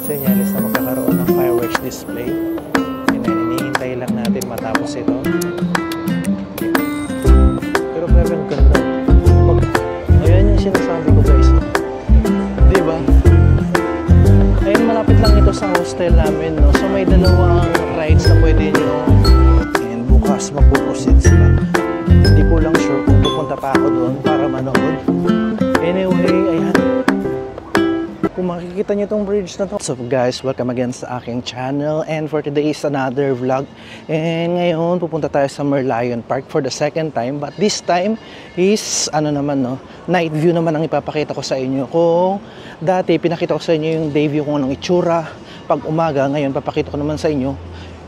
Senyales na magkakaroon ng fireworks display. Hinihintay lang natin matapos ito. Pero grabe ang ganda. Ayan yung sinasabi ko guys. Diba? Ayun, malapit lang ito sa hostel namin, no? So may dalawang rides na pwede nyo. And bukas magpuproceed sila. Hindi ko lang sure kung pupunta pa ako doon para manood. Anyway, ayan. Kung makikita nyo itong bridge na to. So guys, welcome again sa aking channel. And for today is another vlog. And ngayon, pupunta tayo sa Merlion Park for the second time. But this time is, ano naman no, night view naman ang ipapakita ko sa inyo. Kung dati, pinakita ko sa inyo yung day view kung anong itsura. Pag umaga, ngayon, papakita ko naman sa inyo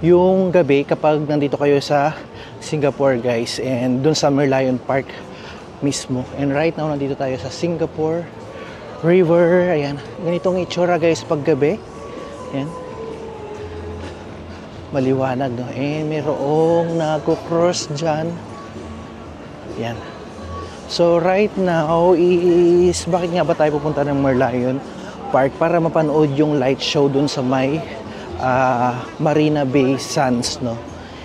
yung gabi kapag nandito kayo sa Singapore guys. And dun sa Merlion Park mismo. And right now, nandito tayo sa Singapore River. Ayan, ganitong itsura guys pag gabi. Ayan, maliwanag no. And mayroong nagko-cross dyan. Ayan. So right now is, bakit nga ba tayo pupunta ng Merlion Park? Para mapanood yung light show dun sa may Marina Bay Sands no.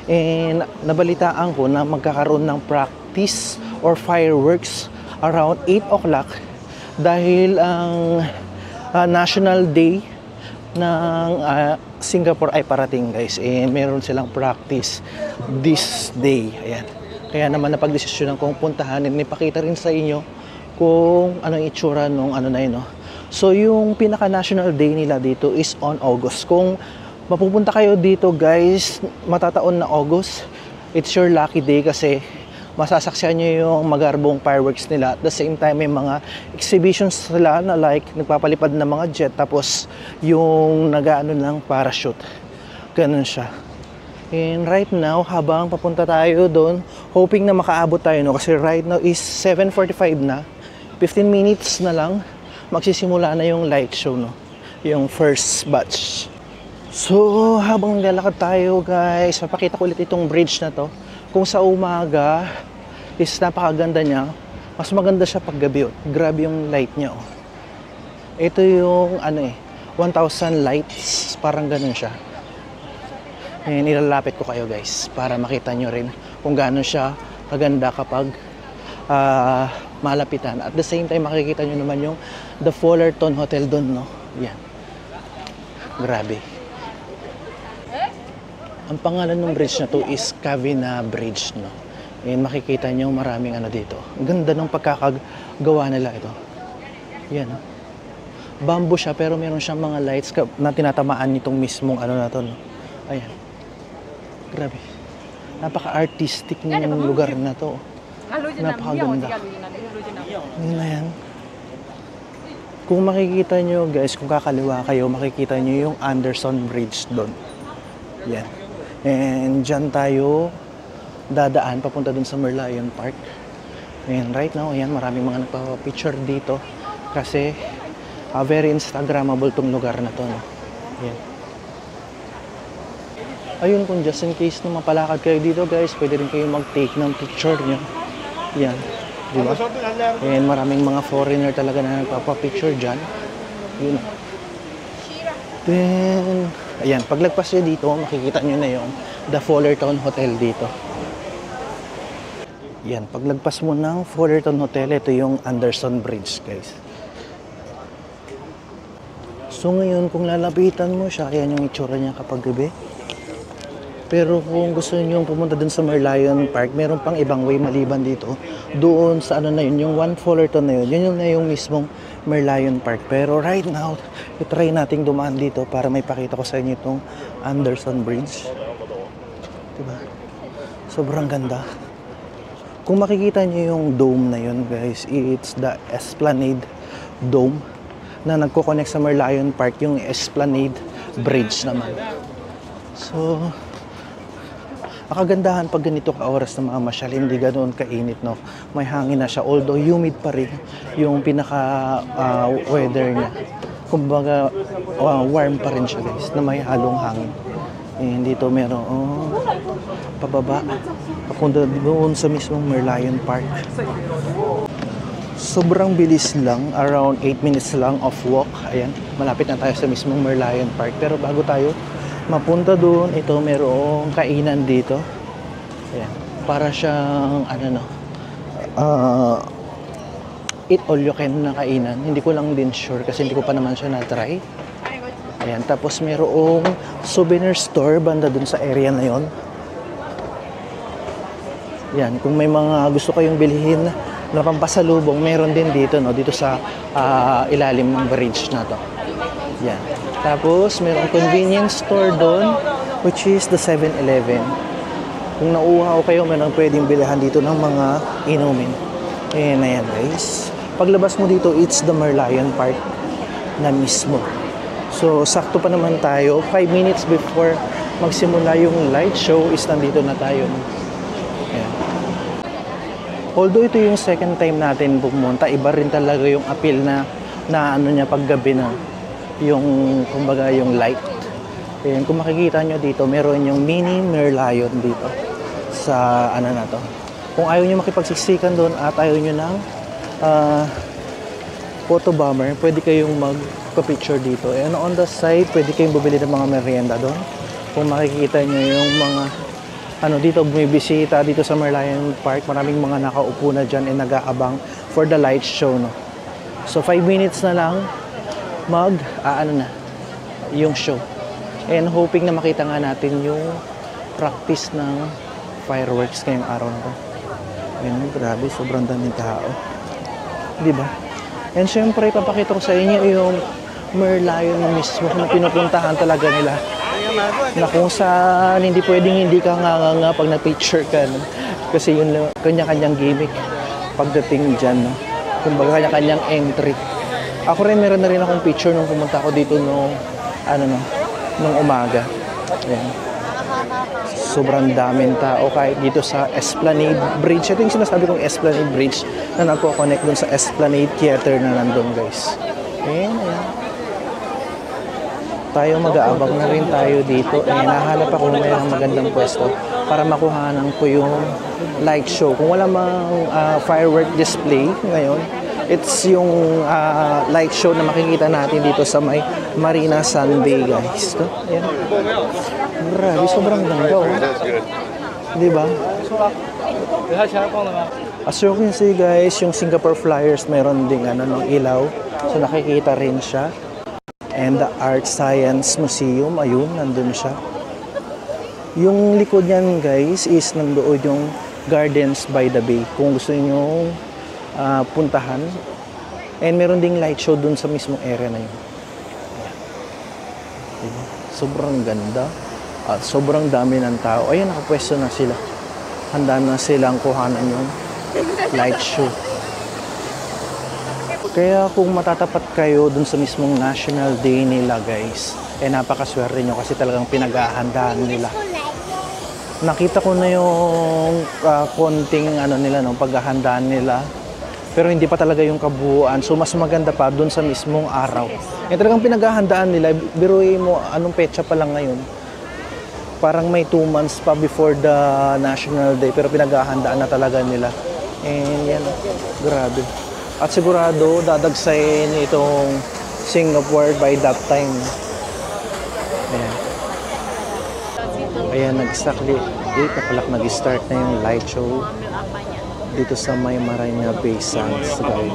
And nabalitaan ko na magkakaroon ng practice or fireworks around 8 o'clock dahil ang National Day ng Singapore ay parating guys. And meron silang practice this day. Ayan. Kaya naman napagdesisyonan kong puntahan and ipakita rin sa inyo kung anong itsura nung ano na yun. No? So yung pinaka-national day nila dito is on August. Kung mapupunta kayo dito guys, matataon na August, it's your lucky day kasi masasaksihan nyo yung magarbong fireworks nila. At the same time, may mga exhibitions sila na like nagpapalipad ng mga jet, tapos yung nag-ano ng parachute. Ganun siya. And right now, habang papunta tayo doon, hoping na makaabot tayo, no? Kasi right now is 7:45 na. 15 minutes na lang, magsisimula na yung light show, no? Yung first batch. So, habang naglalakad tayo guys, mapakita ko ulit itong bridge na to. Kung sa umaga is napakaganda niya, mas maganda siya pag gabi. Grabe yung light niya. Oh. Ito yung ano 1,000 lights, parang ganun siya. And ilalapit ko kayo guys para makita nyo rin kung gaano siya kaganda kapag malapitan. At the same time, makikita nyo naman yung The Fullerton Hotel doon, no? Yan. Grabe. Ang pangalan ng bridge na to is Kavina Bridge, no? And makikita nyo maraming ano dito. Ang ganda ng pagkakagawa nila ito. Yan, no? Bamboo siya pero meron siyang mga lights na tinatamaan nitong mismong ano na to, no? Ayan. Grabe. Napaka-artistic ng lugar na to. Napakaganda. Yun na yan. Kung makikita nyo guys, kung kakaliwa kayo, makikita nyo yung Anderson Bridge doon. Yan. And dyan tayo dadaan papunta dun sa Merlion Park. And right now, ayan, maraming mga nagpa-picture dito kasi very Instagrammable tong lugar na to, no? Yan. Ayun, kung just in case na mapalakad kayo dito guys, pwede rin kayo mag-take ng picture nyo. Yan. Diba? And maraming mga foreigner talaga na nagpapa-picture dyan. Yun. Then, ayan, paglagpas nyo dito, makikita nyo na yung The Fullerton Hotel dito. Yan, paglagpas mo ng Fullerton Hotel, ito yung Anderson Bridge, guys. So ngayon, kung lalapitan mo siya, ayan yung itsura niya kapag gabi. Pero kung gusto nyo pumunta dun sa Merlion Park, meron pang ibang way maliban dito. Doon sa ano na yun, yung One Fullerton na yun, yun na yung mismong Merlion Park. Pero right now, itry nating dumaan dito para may pakita ko sa inyo itong Anderson Bridge. Diba? Sobrang ganda. Kung makikita nyo yung dome na yun guys, it's the Esplanade Dome na nagko-connect sa Merlion Park, yung Esplanade Bridge naman. So, kagandahan pag ganito ka oras na mga masyal, hindi ganoon kainit, no? May hangin na siya, although humid pa rin yung pinaka weather niya. Kumbaga warm pa rin siya guys, na may halong hangin. And dito meron pababa papunta doon sa mismong Merlion Park. Sobrang bilis lang, around 8 minutes lang of walk. Ayan, malapit na tayo sa mismong Merlion Park. Pero bago tayo mapunta doon, ito merong kainan dito. Ayan, para siyang ano no, eat all you can na kainan. Hindi ko lang din sure kasi hindi ko pa naman siya na-try. Ayan, tapos merong souvenir store banda dun sa area na yon. Yan, kung may mga gusto kayong bilhin na pampasalubong, meron din dito, no? Dito sa ilalim ng bridge na to. Yan. Tapos, merong convenience store doon, which is the 7-Eleven. Kung nauuhaw kayo, meron pwedeng bilhan dito ng mga inumin. Ayan na yan, guys. Paglabas mo dito, it's the Merlion Park na mismo. So, sakto pa naman tayo. 5 minutes before magsimula yung light show, is nandito na tayo. Ayan. Although ito yung second time natin pumunta, iba rin talaga yung appeal na ano niya paggabi na yung kumbaga yung light. Ayan, kung makikita nyo dito, meron yung mini Merlion dito sa ano na to. Kung ayaw nyo makipagsiksikan doon at ayaw nyo ng photo bomber, pwede kayong magpa-picture dito. And on the side, pwede kayong bumili ng mga merienda doon. Kung makikita nyo yung mga ano dito, bumibisita dito sa Merlion Park, maraming mga nakaupo na dyan and nag-aabang for the light show, no? So 5 minutes na lang ano na yung show, and hoping na makita nga natin yung practice ng fireworks ngayong araw na to. Ayun, grabe, sobrang daming tao, di ba? And syempre papakita ko sa inyo yung Merlion mismo na pinupuntahan talaga nila, na kung saan hindi pwedeng hindi ka nga pag na-picture ka, no? Kasi yun kanya-kanyang gimmick pagdating dyan, no? Kumbaga kanya-kanyang entry. Ako rin, meron na rin akong picture nung pumunta ako dito nung umaga. Ayan. Sobrang daming tao kahit dito sa Esplanade Bridge. Ito yung sinasabi kong Esplanade Bridge na nagko-connect dun sa Esplanade Theater na nandun, guys. Ayan, ayan. Tayo mag-aabang na rin tayo dito. Nahanap ako mayroong magandang pwesto para makuhanan ko yung light show. Kung wala mang firework display ngayon, it's yung light show na makikita natin dito sa may Marina Sunday, guys. Ito, ayan. Grabe, sobrang ganda, oh. Diba? As you can see, guys, yung Singapore Flyers meron ding ng ilaw. So nakikita rin siya. And the Art Science Museum, ayun, nandun siya. Yung likod niyan, guys, is nandoon yung Gardens by the Bay. Kung gusto niyo puntahan. And meron ding light show dun sa mismong area na yun. Sobrang ganda. At sobrang dami ng tao. Ayun, nakapwesto na sila. Handa na silang kuhanan yung light show. Kaya kung matatapat kayo dun sa mismong National Day nila, guys, napakaswerte nyo kasi talagang pinaghahandaan nila. Nakita ko na yung konting nila, no, paghahandaan nila. Pero hindi pa talaga yung kabuuan. So mas maganda pa dun sa mismong araw. Talagang pinaghahandaan nila. Biruin mo, anong petsa pa lang ngayon? Parang may 2 months pa before the National Day. Pero pinaghahandaan na talaga nila. And yan, grabe. At sigurado, dadagsayin itong Singapore by that time. Ayan. Ayan, exactly 8 o'clock nag-start na yung light show dito sa may Marina Bay Sands, guys.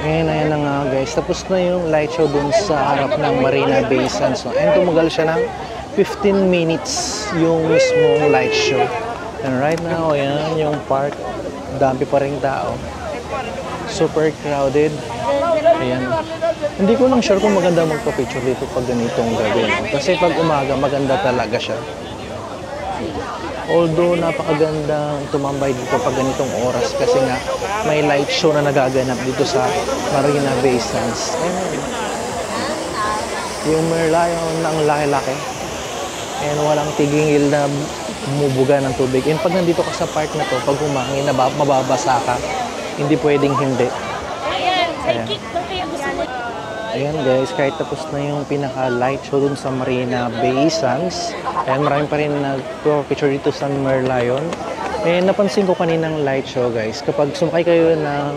Ayan na nga, guys. Tapos na yung light show dun sa harap ng Marina Bay Sands. And tumagal siya ng 15 minutes yung mismong light show. And right now, ayan yung park. Dami pa rin tao. Super crowded. Ayan. Hindi ko lang sure kung maganda magpa-picture dito pag ganitong gabi. Kasi pag umaga, maganda talaga siya. Although napakagandang tumambay dito pag ganitong oras kasi nga may light show na nagaganap dito sa Marina Bay Sands. Yung Merlion na ang laki-laki. And walang tigingil na bumubuga ng tubig. And pag nandito ka sa park na to, pag humangin, mababasa ka. Hindi pwedeng hindi. Ayan. Ayan guys, kahit tapos na yung pinaka-light show dun sa Marina Bay Sands. Ayan, marami pa rin nag-picture dito sa Merlion. And napansin ko kaninang light show guys, kapag sumakay kayo ng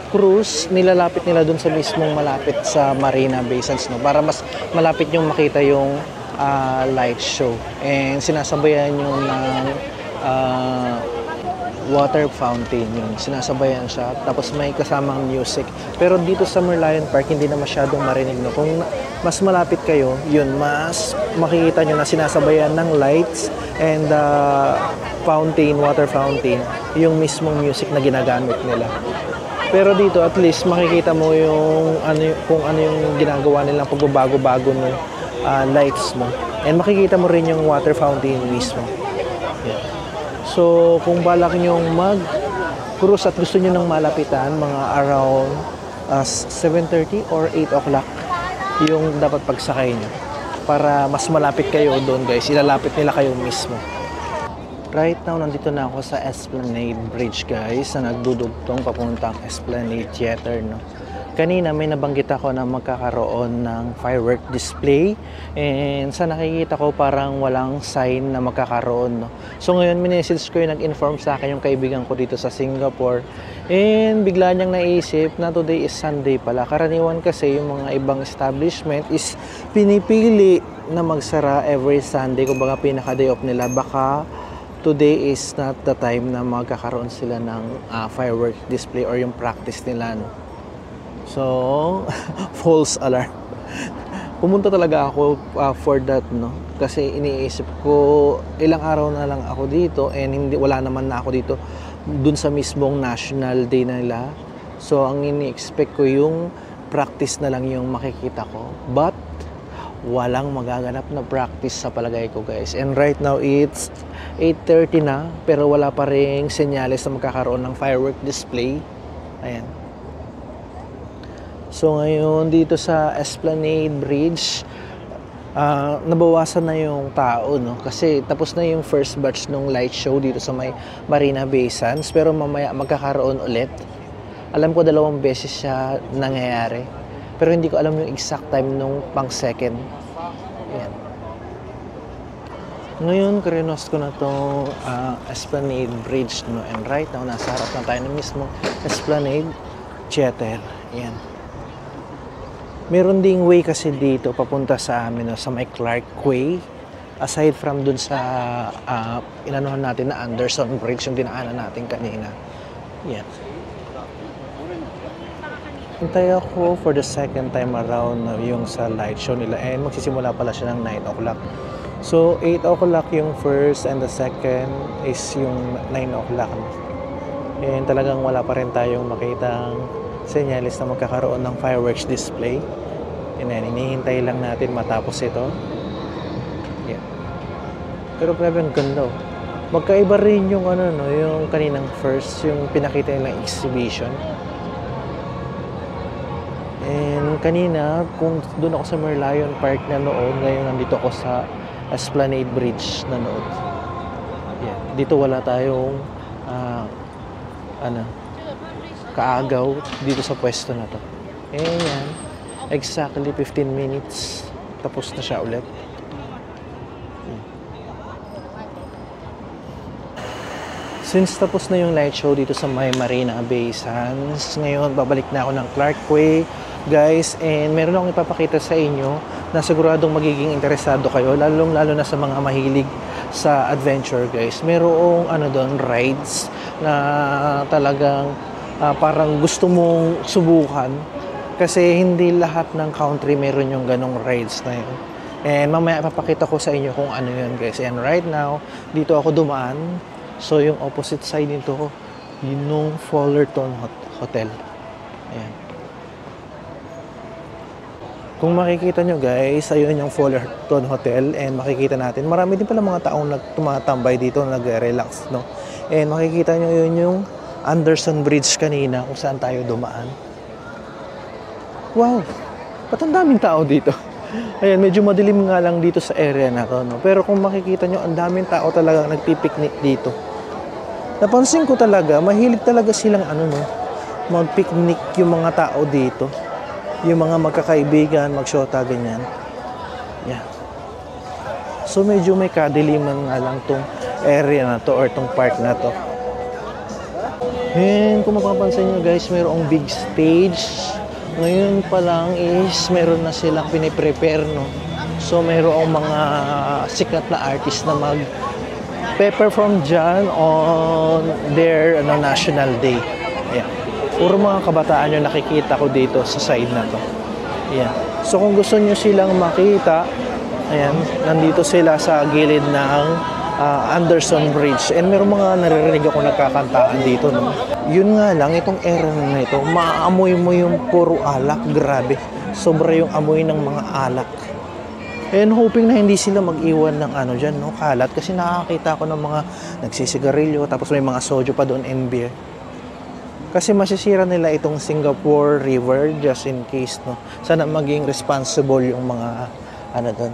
cruise, nilalapit nila dun sa mismong malapit sa Marina Bay Sands, no? Para mas malapit yung makita yung light show. And sinasabayan yung ng water fountain, yun. Sinasabayan siya. Tapos may kasamang music. Pero dito sa Merlion Park, hindi na masyadong marinig, no? Kung mas malapit kayo, yun, mas makikita nyo na sinasabayan ng lights and fountain, water fountain, yung mismong music na ginagamit nila. Pero dito, at least, makikita mo yung kung ano yung ginagawa nilang pagbabago-bago ng lights, no? And makikita mo rin yung water fountain mismo. Yeah. So, kung balak nyong mag-cruise at gusto nyo nang malapitan, mga around 7:30 or 8 o'clock yung dapat pagsakay nyo. Para mas malapit kayo doon guys, ilalapit nila kayo mismo. Right now, nandito na ako sa Esplanade Bridge guys, na nagdudugtong papuntang Esplanade Theater, no? Kanina may nabanggit ako na magkakaroon ng firework display and sa nakikita ko parang walang sign na magkakaroon, no? So ngayon minessage ko yung nag-inform sa akin yung kaibigan ko dito sa Singapore and bigla niyang naisip na today is Sunday pala. Karaniwan kasi yung mga ibang establishment is pinipili na magsara every Sunday, kumbaga pinaka day off nila. Baka today is not the time na magkakaroon sila ng firework display or yung practice nila, no? So, false alarm. Pumunta talaga ako for that, no? Kasi iniisip ko, ilang araw na lang ako dito and wala naman na ako dito dun sa mismong national day na nila. So, ang ini-expect ko yung practice na lang yung makikita ko. But, walang magaganap na practice sa palagay ko, guys. And right now, it's 8:30 na, pero wala pa ring senyales na magkakaroon ng firework display. Ayan. So ngayon dito sa Esplanade Bridge, nabawasan na yung tao, no? Kasi tapos na yung first batch ng light show dito sa may Marina Bay Sands, pero mamaya magkakaroon ulit. Alam ko 2 beses siya nangyayari, pero hindi ko alam yung exact time nung pang second. Ayan. Ngayon, karinos ko na itong Esplanade Bridge, no? And right now, nasa harap na tayo ng mismo Esplanade Theater. Ayan. Meron ding way kasi dito papunta sa amin, no, sa may Clark Quay. Aside from dun sa inanuhan natin na Anderson Bridge, yung dinaanan natin kanina. Yan. Hintay ako for the second time around yung sa light show nila. And magsisimula pala siya ng 9 o'clock. So, 8 o'clock yung first and the second is yung 9 o'clock. And talagang wala pa rin tayong makitang senyales na magkakaroon ng fireworks display. And then, hinihintay lang natin matapos ito. Yeah. Pero grabe ang ganda. Magkaiba rin yung no, yung kaninang first, yung pinakita nilang exhibition. And kanina, kung doon ako sa Merlion Park na noon, ngayon nandito ako sa Esplanade Bridge na noon. Yeah. Dito wala tayong kaagaw dito sa pwesto na to. Ayan. Exactly 15 minutes. Tapos na siya ulit. Since tapos na yung light show dito sa may Marina Bay Sands, ngayon babalik na ako ng Clark Quay, guys. And meron akong ipapakita sa inyo na siguradong magiging interesado kayo, lalo na sa mga mahilig sa adventure, guys. Merong doon, rides na talagang parang gusto mong subukan kasi hindi lahat ng country meron yung ganong rides na yun. And mamaya ipapakita ko sa inyo kung ano yun, guys. And right now, dito ako dumaan. So yung opposite side nito, yung Fullerton Hotel. Ayan. Kung makikita nyo, guys, ayun yung Fullerton Hotel. And makikita natin, marami din pala mga taong tumatambay dito na nag-relax, no? And makikita nyo yun yung Anderson Bridge kanina kung saan tayo dumaan. Wow! Ba't ang daming tao dito? Ayan, medyo madilim nga lang dito sa area na to, no? Pero kung makikita nyo, ang daming tao talaga nagpipiknik dito. Napansin ko talaga, mahilig talaga silang no, mag-picnic yung mga tao dito. Yung mga magkakaibigan, magsyota, ganyan. Yeah. So medyo may kadiliman nga lang tong area na to or tong park na to. And kung mapapansin nyo guys, mayroong big stage. Ngayon pa lang is meron na silang piniprepare, no? So mayroong mga sikat na artist na mag-perform dyan on their National Day. Ayan. Puro mga kabataan yung nakikita ko dito sa side na to. Ayan. So kung gusto nyo silang makita, ayan, nandito sila sa gilid ng Anderson Bridge. And meron mga naririnig ako nagkakantaan dito, no? Yun nga lang, itong area na ito, maamoy mo yung puro alak. Grabe. Sobra yung amoy ng mga alak. And hoping na hindi sila mag-iwan ng dyan, no, kalat. Kasi nakakita ko ng mga nagsisigarilyo, tapos may mga soju pa doon and beer. Kasi masisira nila itong Singapore River just in case, no. Sana maging responsible yung mga doon,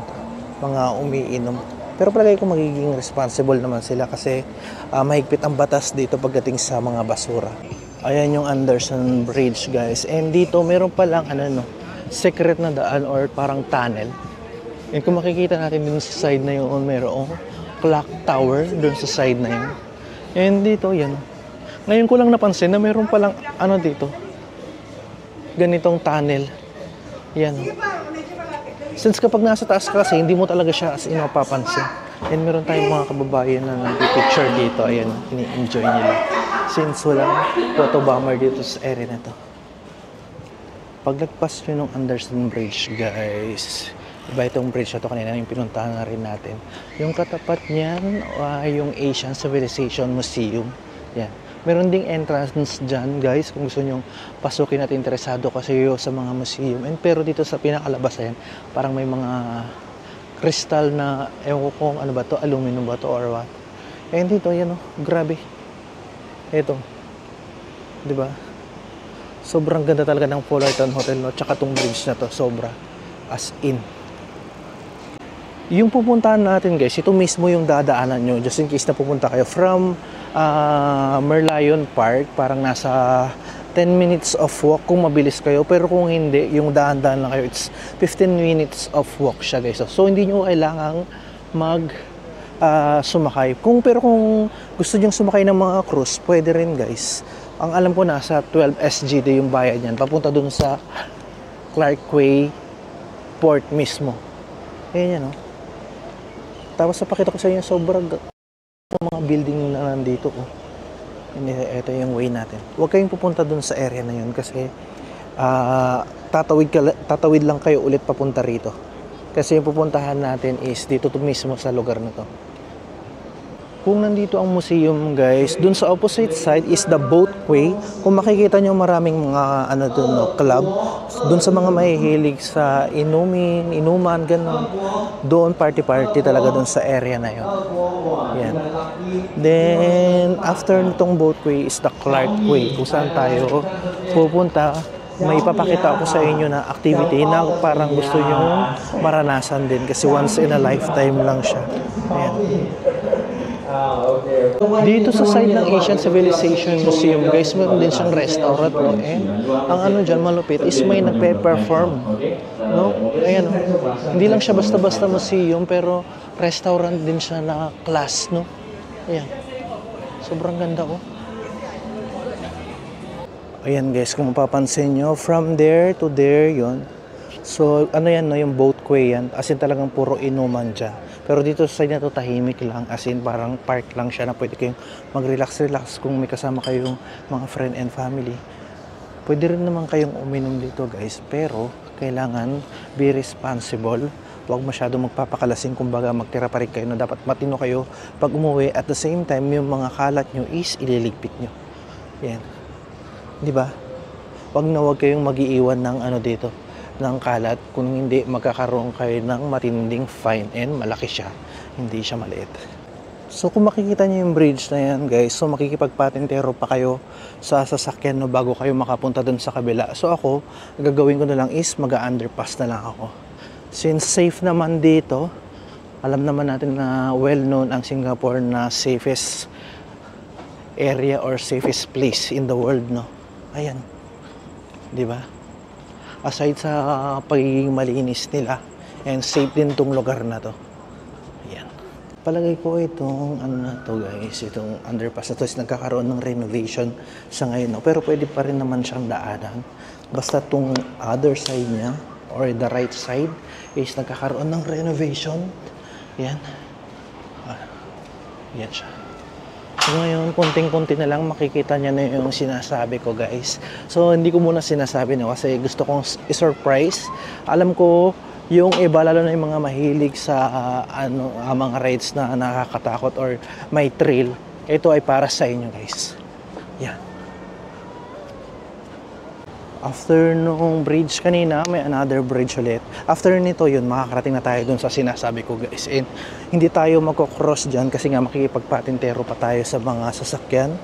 mga umiinom. Pero palagay ko magiging responsible naman sila kasi mahigpit ang batas dito pagdating sa mga basura. Ayan yung Anderson Bridge, guys. And dito meron pa lang no, secret na daan or parang tunnel. And kung makikita natin dun sa side na yun, mayroong clock tower dun sa side na yun. And dito, yan. Ngayon ko lang napansin na meron palang dito. Ganitong tunnel. Yan. Since kapag nasa taas ka kasi, hindi mo talaga siya as in mapapansin. And meron tayong mga kababayan na nag-picture dito. Ayan, ini-enjoy nila. Since walang photo bomber dito sa area na to. Paglagpas nyo ng Anderson Bridge, guys, iba itong bridge na to kanina yung pinuntahan na rin natin. Yung katapat niyan, yung Asian Civilization Museum. Yan. Meron ding entrance dyan, guys, kung gusto nyong pasukin at interesado kasi sa mga museum. And pero dito sa pinakalabas yan, parang may mga crystal na, ewan ko kung ano ba to, aluminum ba to or what. And dito, yan grabe. Ito. Diba? Sobrang ganda talaga ng Fullerton Hotel, no? Tsaka tong bridge na to, sobra. As in. Yung pupuntahan natin, guys, ito mismo yung dadaanan nyo just in case na pupunta kayo from Merlion Park. Parang nasa 10 minutes of walk kung mabilis kayo. Pero kung hindi, yung daan-daan lang kayo, it's 15 minutes of walk siya, guys. So hindi nyo kailangang sumakay. Pero kung gusto nyo sumakay ng mga cruise, pwede rin, guys. Ang alam ko nasa 12 SGD yung bayad niyan. Papunta dun sa Clark Quay Port mismo. Ayan yan, no? Tapos napakita ko sa inyo sobrang mga building na nandito. Ito yung way natin. Huwag kayong pupunta dun sa area na yun kasi tatawid lang kayo ulit papunta rito. Kasi yung pupuntahan natin is dito mismo sa lugar na to. Kung nandito ang museum, guys, dun sa opposite side is the boatway. Kung makikita nyo maraming mga dun, no, club. Dun sa mga mahihilig sa inuman, gano'n. Doon party-party talaga dun sa area na yun. Yan. Then, after nitong boatway is the Clark Way. Kung saan tayo pupunta, may ipapakita ako sa inyo na activity na parang gusto nyo maranasan din. Kasi once in a lifetime lang siya. Ayan. Dito sa side ng Asian Civilization Museum, guys, meron din siyang restaurant, no? And ang dyan malupit is may nagpe-perform, no? Ayan, no? Hindi lang siya basta-basta museum, pero restaurant din siya na class, no? Ayan. Sobrang ganda, oh. Ayan, guys, kung mapapansin nyo, from there to there, yon. So, yan, no? Yung boatway yan. As in talagang puro inuman dyan. Pero dito sa side na to tahimik lang, as in parang park lang siya na pwede kayong mag-relax kung may kasama kayong mga friend and family. Pwede rin naman kayong uminom dito, guys, pero kailangan be responsible. Huwag masyado magpapakalasing, kumbaga magtira pa rin kayo na dapat matino kayo pag umuwi. At the same time, yung mga kalat nyo is ililigpit nyo. Yan. Di ba? Huwag kayong mag-iiwan ng dito ng kalat, kung hindi magkakaroon kayo ng matinding fine and malaki siya, hindi siya maliit. So kung makikita niyo yung bridge na yan, guys, so makikipagpatintero pa kayo sa sasakyan no, bago kayo makapunta dun sa kabila. So ako, gagawin ko na lang is mag-underpass na lang ako. Since safe naman dito, alam naman natin na well known ang Singapore na safest area or safest place in the world, no? Ayan. 'Di ba? Aside sa pagiging malinis nila, and safe din tong lugar na to. Ayan. Palagay ko itong ano na to guys, itong underpass na to is nagkakaroon ng renovation sa ngayon, no? Pero pwede pa rin naman siyang daanan. Basta tong other side niya or the right side is nagkakaroon ng renovation. Yan. Yan siya. So ngayon, konting-konti na lang makikita niya na yung sinasabi ko guys. So hindi ko muna sinasabi na kasi gusto kong i-surprise. Alam ko yung iba, lalo na yung mga mahilig sa mga rides na nakakatakot or may thrill, ito ay para sa inyo guys. Yan. After nung bridge kanina, may another bridge ulit. After nito yun, makakarating na tayo dun sa sinasabi ko guys. And hindi tayo magkocross dyan kasi nga makikipagpatintero pa tayo sa mga sasakyan.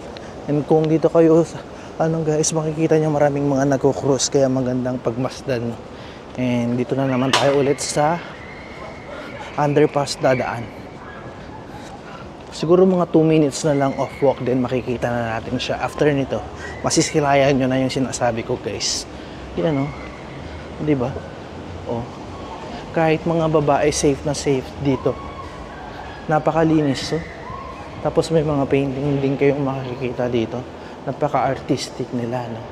And kung dito kayo, guys, makikita nyo maraming mga nagkocross, kaya magandang pagmasdan. And dito na naman tayo ulit sa underpass dadaan. Siguro mga 2 minutes na lang off walk din makikita na natin siya. After nito, masisilayan nyo na yung sinasabi ko guys. Yan o. Diba? O. Kahit mga babae safe na safe dito. Napakalinis o. Tapos may mga painting din kayong makikita dito. Napaka-artistic nila, no?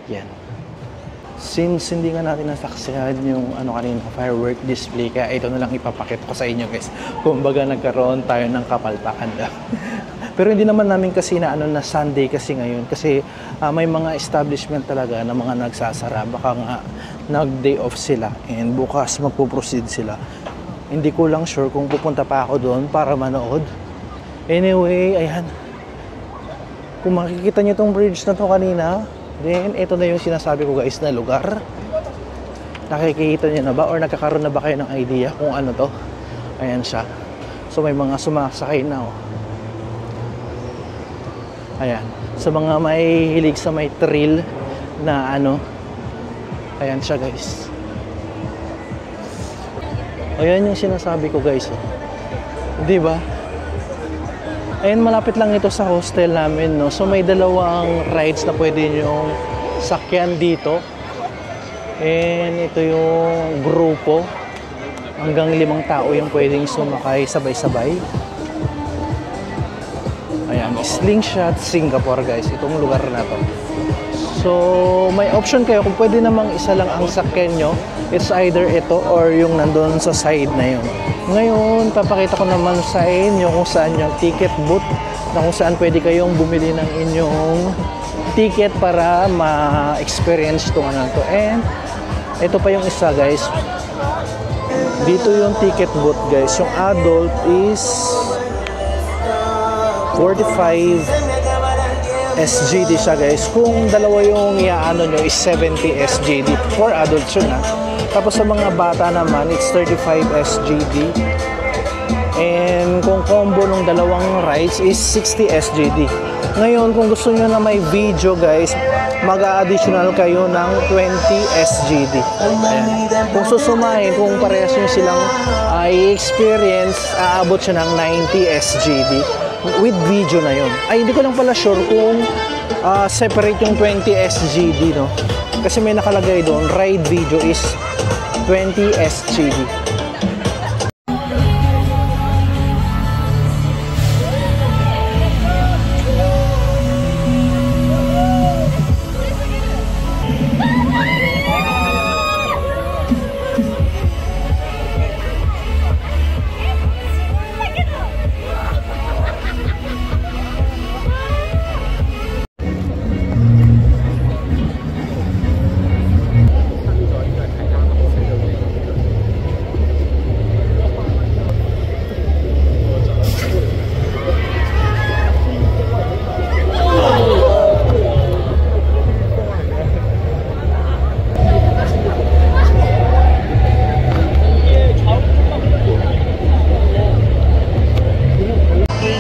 Yan. Since hindi nga natin nasaksihan yung kanina firework display, kaya ito na lang ipapakita ko sa inyo guys. Kumbaga nagkaroon tayo ng kapalpakan lang. Pero hindi naman namin kasi na Sunday kasi ngayon, kasi may mga establishment talaga na mga nagsasara, baka nga nag-day off sila and bukas magpo-proceed sila. Hindi ko lang sure kung pupunta pa ako doon para manood. Anyway, ayan. Kung makikita niyo tong bridge na to kanina, then, ito na yung sinasabi ko guys na lugar. Nakikita niyo na ba or nagkakaroon na ba kayo ng idea kung ano to? Ayan siya. So, may mga sumasakay na, oh. Ayan. Sa mga may hilig sa may thrill na ayan siya guys. Ayan yung sinasabi ko guys, oh. Diba? Ayan, malapit lang ito sa hostel namin, no? So may dalawang rides na pwede nyong sakyan dito. And ito yung grupo. Hanggang 5 tao yung pwedeng sumakay sabay-sabay. Ayan, Slingshot Singapore guys, itong lugar na to. So may option kayo kung pwede namang isa lang ang sakyan nyo. It's either ito or yung nandun sa side na yun. Ngayon, papakita ko naman sa inyo kung saan yung ticket booth, na kung saan pwede kayong bumili ng inyong ticket para ma-experience itong to. And ito pa yung isa guys. Dito yung ticket booth guys. Yung adult is 45 SGD siya guys. Kung dalawa yung nyo is 70 SGD. For adults yun Tapos sa mga bata naman, it's 35 SGD. And kung combo ng dalawang rides is 60 SGD. Ngayon, kung gusto nyo na may video guys, mag-a-additional kayo ng 20 SGD. Ayan. Kung susumahin, kung parehas nyo silang i-experience, aabot siya ng 90 SGD. With video na yun. Ay, hindi ko lang pala sure kung separate yung 20 SGD, no? Kasi may nakalagay doon, ride video is 20 SGD.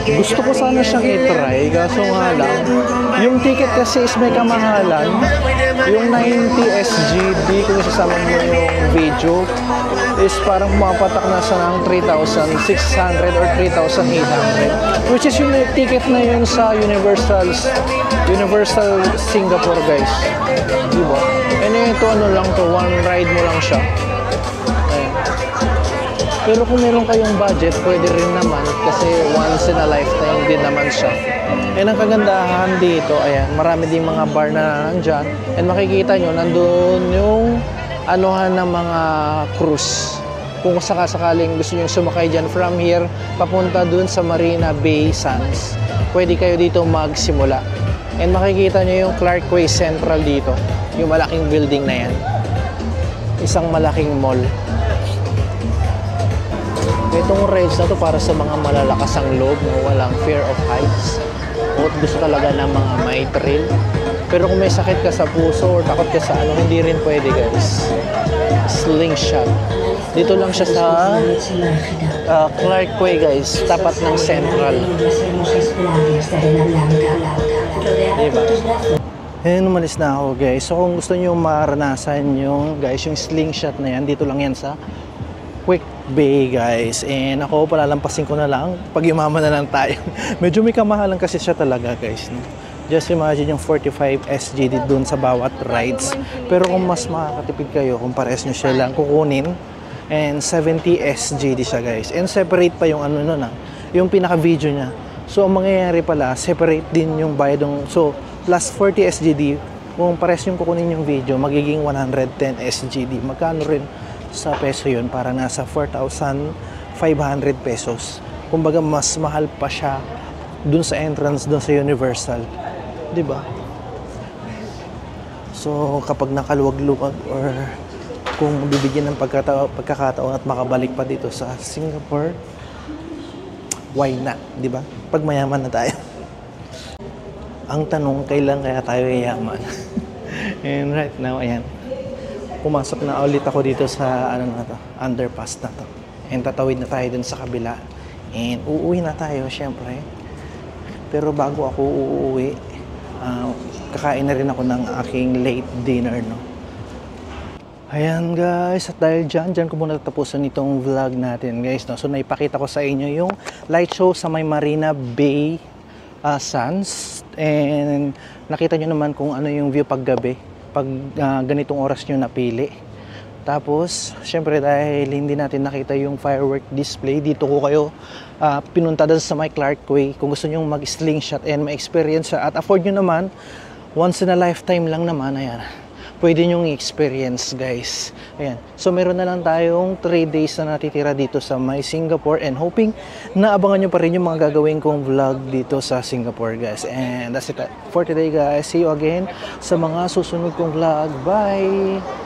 Gusto ko sana siyang i-try, kaso nga lang, yung ticket kasi is may kamahalan. Yung 90 SGD, kung isasama mo yung video, is parang pumapatak na sa ng 3,600 or 3,800. Which is yung ticket na yun sa Universal Singapore, guys. Diba? And ito ano lang to, one ride mo lang siya. Ayan. Pero kung meron kayong budget, pwede rin naman kasi once in a lifetime din naman siya. And ang kagandahan dito, ayan, marami din mga bar na nandyan. And makikita nyo, nandun yung anuhan ng mga cruise. Kung sakasakaling gusto nyo sumakay dyan from here, papunta dun sa Marina Bay Sands, pwede kayo dito magsimula. And makikita nyo yung Clark Quay Central dito, yung malaking building na yan. Isang malaking mall. Itong rides na to para sa mga malalakas ang loob, no? Walang fear of heights. O gusto talaga ng mga may thrill. Pero kung may sakit ka sa puso or takot ka sa ano, hindi rin pwede, guys. Slingshot. Dito lang siya sa Clark Quay, guys. Tapat ng Central. Diba? Ayan, umalis na ako, guys. So kung gusto nyo maranasan yung, guys, yung slingshot na yan, dito lang yan sa Quick Bay, guys. And ako, palalampasin ko na lang pag yumaman na lang tayo. Medyo may kamahalan kasi siya talaga, guys, no? Just imagine yung 45 SGD dun sa bawat rides. Pero kung mas makakatipid kayo, kung pares nyo siya lang kukunin, and 70 SGD siya, guys. And separate pa yung ano nun, yung pinaka-video niya. So ang mangyayari pala, separate din yung bayad ng, so plus 40 SGD, kung pares yung kukunin yung video, magiging 110 SGD. Magkano rin sa peso yun? Para nasa 4,500 pesos. Kumbaga mas mahal pa siya dun sa entrance dun sa Universal, di ba? So kapag nakaluwag-luwag or kung bibigyan ng pagkakataon at makabalik pa dito sa Singapore, why not, di ba? Pag mayaman na tayo. Ang tanong, kailan kaya tayo yaman? And right now, ayan, pumasok na ulit ako dito sa ano na to, underpass na to. And tatawid na tayo dun sa kabila. And uuwi na tayo, syempre. Pero bago ako uuwi, kakain na rin ako ng aking late dinner, no? Ayan, guys, at dahil dyan ko muna tatapusan itong vlog natin, guys, no? So naipakita ko sa inyo yung light show sa may Marina Bay Sands. And nakita nyo naman kung ano yung view paggabi, pag ganitong oras nyo napili. Tapos, syempre dahil hindi natin nakita yung firework display, dito ko kayo pinunta doon sa my Clark Quay. Kung gusto nyo mag-slingshot and ma-experience at afford nyo naman, once in a lifetime lang naman, ayan, pwede nyo i-experience, guys. Ayan. So, meron na lang tayong 3 days na natitira dito sa my Singapore and hoping na abangan nyo pa rin yung mga gagawin kong vlog dito sa Singapore, guys. And that's it for today, guys. See you again sa mga susunod kong vlog. Bye!